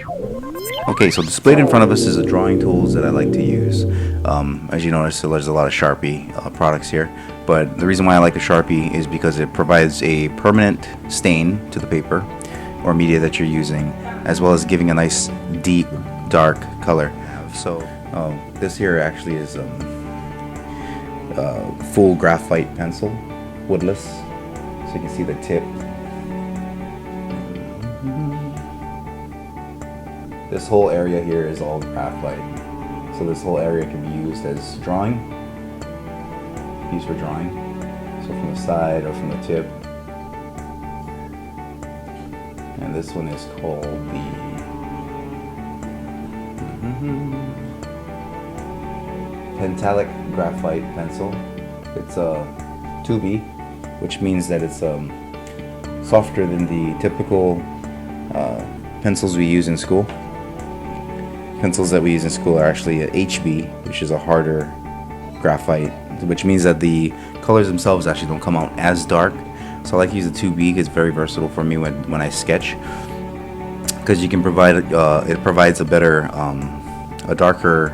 Okay, so displayed in front of us is the drawing tools that I like to use. As you notice, so there's a lot of Sharpie products here, but the reason why I like a Sharpie is because it provides a permanent stain to the paper or media that you're using, as well as giving a nice deep, dark color. So this here actually is full graphite pencil, woodless, so you can see the tip. This whole area here is all graphite, so this whole area can be used as drawing, used for drawing, so from the side or from the tip. And this one is called the Pentalic graphite pencil. It's a 2B, which means that it's softer than the typical pencils we use in school. Pencils that we use in school are actually a HB, which is a harder graphite, which means that the colors themselves actually don't come out as dark. So I like to use the 2B. It's very versatile for me when I sketch, because you can provide it provides a better, a darker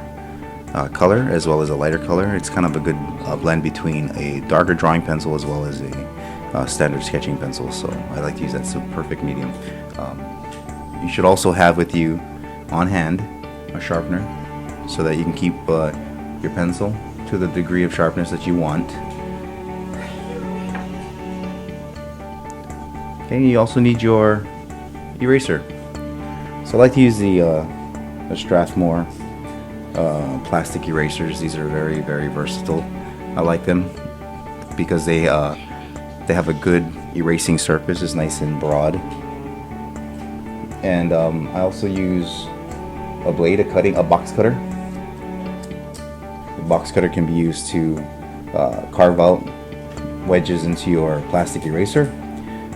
color as well as a lighter color. It's kind of a good blend between a darker drawing pencil as well as a standard sketching pencil. So I like to use that. It's a perfect medium. You should also have with you on hand a sharpener, so that you can keep your pencil to the degree of sharpness that you want. Okay, you also need your eraser. So I like to use the Strathmore plastic erasers. These are very, very versatile. I like them because they have a good erasing surface. It's nice and broad. And I also use a blade, a box cutter. The box cutter can be used to carve out wedges into your plastic eraser,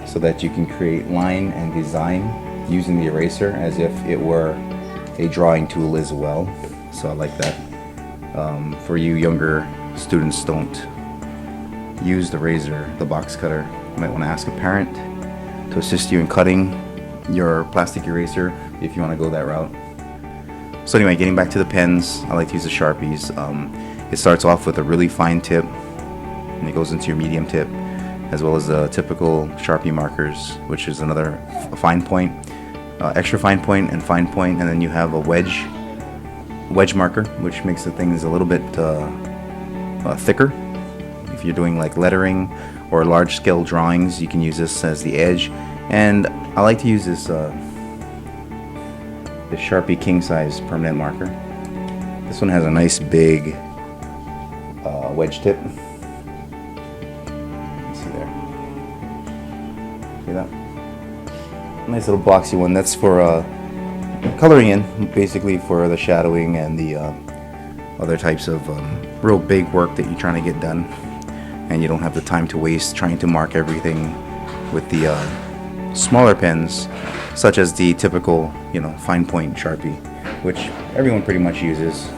so that you can create line and design using the eraser as if it were a drawing tool as well. So I like that. For you younger students, don't use the razor, the box cutter. You might want to ask a parent to assist you in cutting your plastic eraser if you want to go that route. So anyway, getting back to the pens, I like to use the Sharpies. It starts off with a really fine tip, and it goes into your medium tip, as well as the typical Sharpie markers, which is another fine point, extra fine point and fine point, and then you have a wedge marker, which makes the things a little bit thicker. If you're doing like lettering or large scale drawings, you can use this as the edge. And I like to use this the Sharpie king size permanent marker. This one has a nice big wedge tip. See there? See that? Nice little boxy one. That's for coloring in, basically for the shadowing and the other types of real big work that you're trying to get done, and you don't have the time to waste trying to mark everything with the smaller pens, such as the typical, fine point Sharpie, which everyone pretty much uses.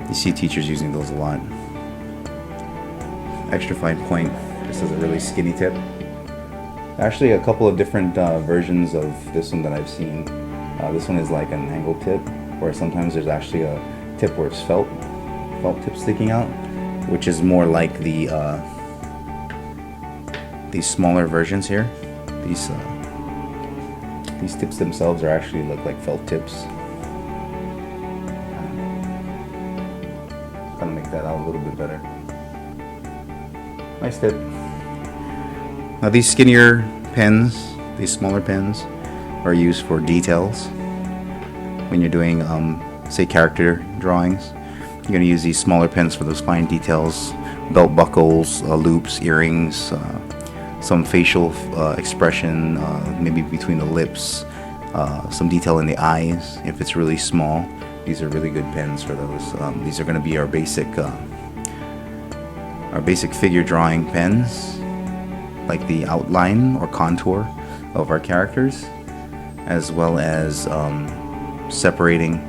You see teachers using those a lot. Extra fine point, this is a really skinny tip. Actually, a couple of different versions of this one that I've seen. This one is like an angled tip, or sometimes there's actually a tip where it's felt tip sticking out, which is more like these smaller versions here. These tips themselves actually look like felt tips. Kind of make that out a little bit better. Nice tip. Now these skinnier pens, these smaller pens, are used for details. When you're doing, say, character drawings, you're going to use these smaller pens for those fine details, belt buckles, loops, earrings, some facial expression, maybe between the lips, some detail in the eyes. If it's really small, these are really good pens for those. These are going to be our basic figure drawing pens, like the outline or contour of our characters, as well as separating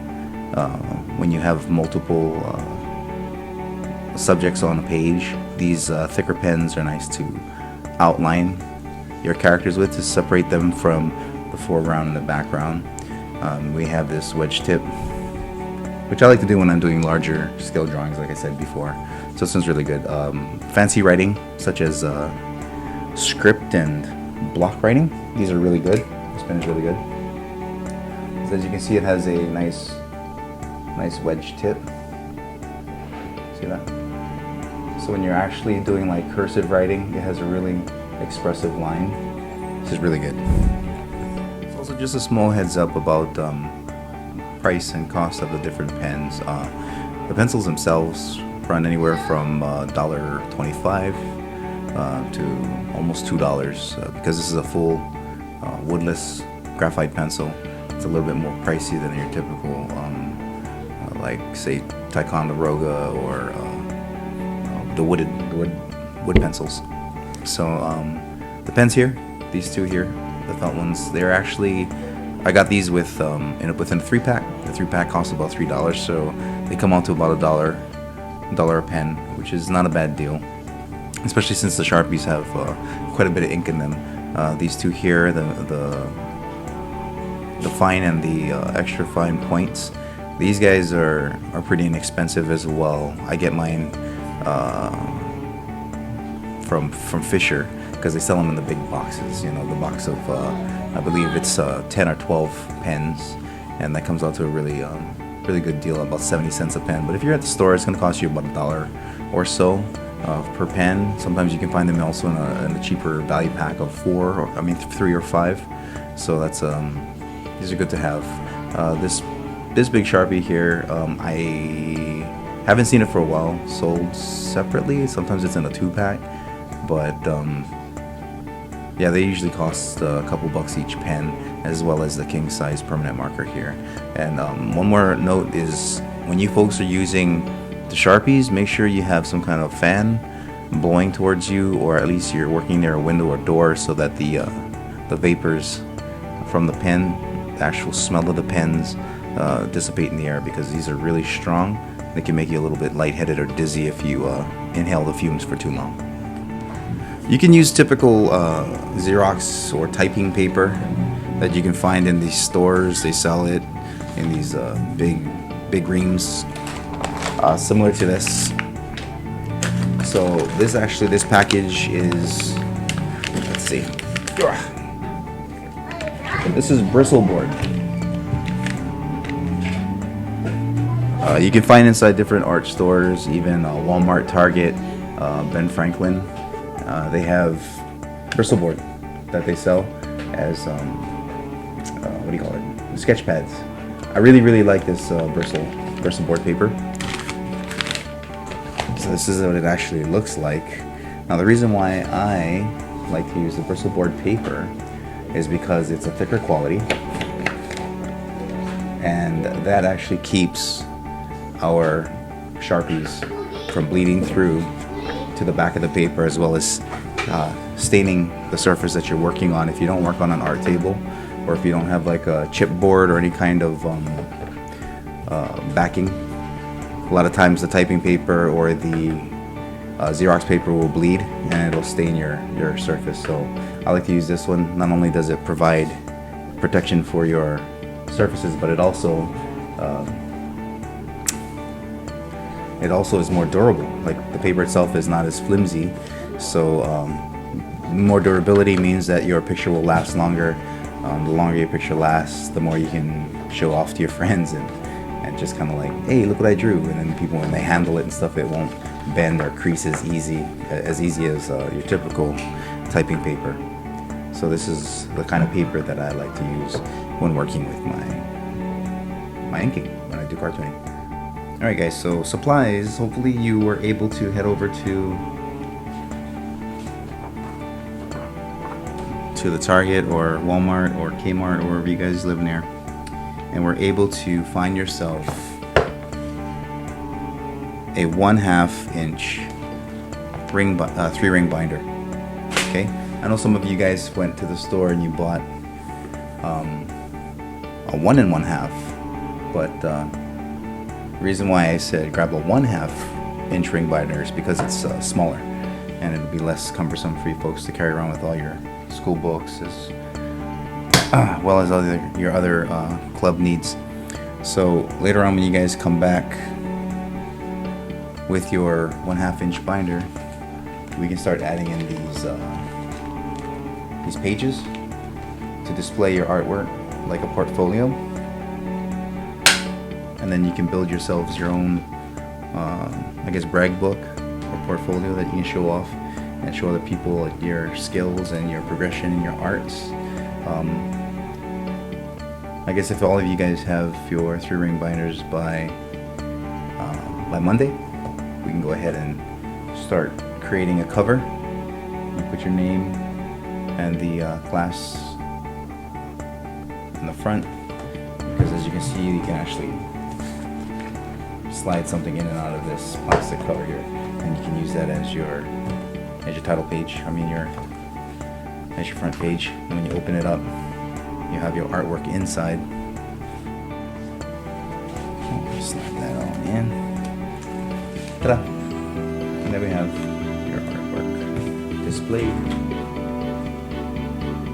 when you have multiple subjects on a page. These thicker pens are nice to outline your characters with, to separate them from the foreground and the background. We have this wedge tip, which I like to do when I'm doing larger scale drawings, like I said before. So this one's really good. Fancy writing, such as script and block writing, these are really good. This pen is really good. So as you can see, it has a nice wedge tip. See that? So when you're actually doing like cursive writing, it has a really expressive line. This is really good. It's also just a small heads up about price and cost of the different pens. The pencils themselves run anywhere from $1.25 to almost $2 because this is a full woodless graphite pencil. It's a little bit more pricey than your typical like say Ticonderoga or the wood pencils. So the pens here, these two here, the felt ones, they're actually, I got these with within a 3-pack. The 3-pack costs about $3, so they come out to about $1 a pen, which is not a bad deal, especially since the Sharpies have quite a bit of ink in them. These two here, the fine and the extra fine points, these guys are pretty inexpensive as well. I get mine from Fisher because they sell them in the big boxes. You know, the box of I believe it's 10 or 12 pens, and that comes out to a really good deal, about 70 cents a pen. But if you're at the store, it's going to cost you about $1 or so per pen. Sometimes you can find them also in a cheaper value pack of 3 or 5. So that's these are good to have. This big Sharpie here, I haven't seen it for a while, sold separately. Sometimes it's in a 2-pack, but yeah, they usually cost a couple bucks each pen, as well as the king size permanent marker here. And one more note is, when you folks are using the Sharpies, make sure you have some kind of fan blowing towards you, or at least you're working near a window or door, so that the vapors from the pen, the actual smell of the pens, dissipate in the air, because these are really strong. They can make you a little bit lightheaded or dizzy if you inhale the fumes for too long. You can use typical Xerox or typing paper that you can find in these stores. They sell it in these big reams, similar to this. So this package is, let's see, this is bristleboard. You can find inside different art stores, even Walmart, Target, Ben Franklin. They have bristleboard that they sell as what do you call it? Sketch pads. I really like this bristleboard paper. So this is what it actually looks like. Now the reason why I like to use the bristleboard paper is because it's a thicker quality, and that actually keeps our Sharpies from bleeding through to the back of the paper, as well as staining the surface that you're working on if you don't work on an art table, or if you don't have like a chipboard or any kind of backing. A lot of times the typing paper or the Xerox paper will bleed and it'll stain your surface. So I like to use this one. Not only does it provide protection for your surfaces, but it also is more durable. Like, the paper itself is not as flimsy, so more durability means that your picture will last longer. The longer your picture lasts, the more you can show off to your friends and just kind of like, hey, look what I drew. And then people, when they handle it and stuff, it won't bend or crease as easy as your typical typing paper. So this is the kind of paper that I like to use when working with my inking, when I do cartooning. Alright guys, so supplies. Hopefully you were able to head over to the Target or Walmart or Kmart or wherever you guys live near, and were able to find yourself a 1/2 inch 3-ring binder. Okay, I know some of you guys went to the store and you bought a 1 1/2, but the reason why I said grab a 1/2 inch ring binder is because it's smaller, and it'll be less cumbersome for you folks to carry around with all your school books. well as your other club needs. So later on, when you guys come back with your 1/2 inch binder, we can start adding in these pages to display your artwork like a portfolio, and then you can build yourselves your own, I guess, brag book or portfolio that you can show off and show other people your skills and your progression in your arts. I guess if all of you guys have your 3-ring binders by Monday, we can go ahead and start creating a cover. You put your name and the class in the front, because as you can see, you can actually slide something in and out of this plastic cover here, and you can use that as your title page. As your front page. And when you open it up, you have your artwork inside. Slide that on in. Ta-da! And there we have your artwork displayed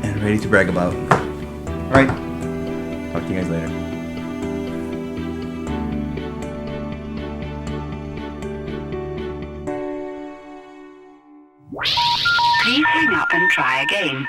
and ready to brag about. Alright, talk to you guys later. Please hang up and try again.